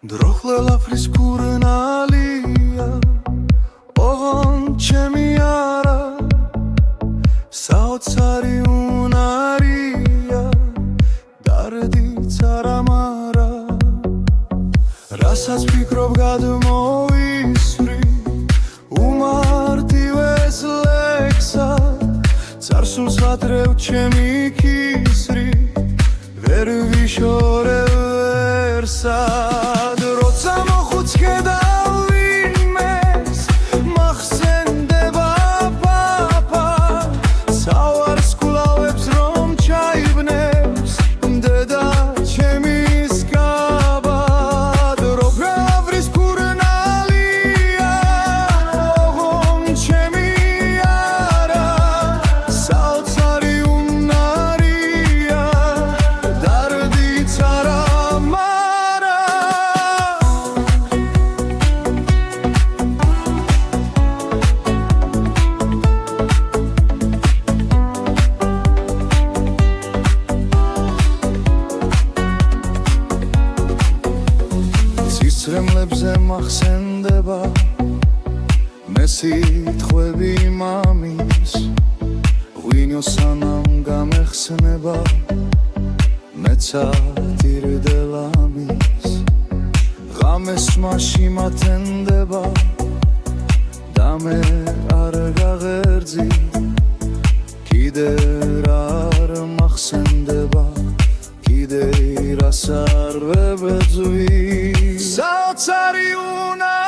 დროხლელა ფრისკურნალია ოღონ ჩემი არა საოცარი უნარია დარდიც არა მარა რასაც ფიქრობ გადმოვისვრი უმარტივეს ლექსად წარსულს ვადრევ ჩემი ქისრი ვერ ვიშორე ვერსად როცა მოხუცქედა ვინმეს მახსენდება პაპა საوارს გულავებს რომ ჩაიბნებს დედა ჩემი სკაბად რობრა ფრისკურნალია ოღონ ჩემი არა საოცარი უნარია დარდიც არა ცისრემლებზე მახსენდება მე სიტყვები მამის ღვინო სანამ გამეხსნება მეცა ტირდელამის ღამეს მასში მათენდება და მე არ გაღერძი კიდე რა არ მახსენდება კიდე რას არ ვებძვი საოცარი უნდა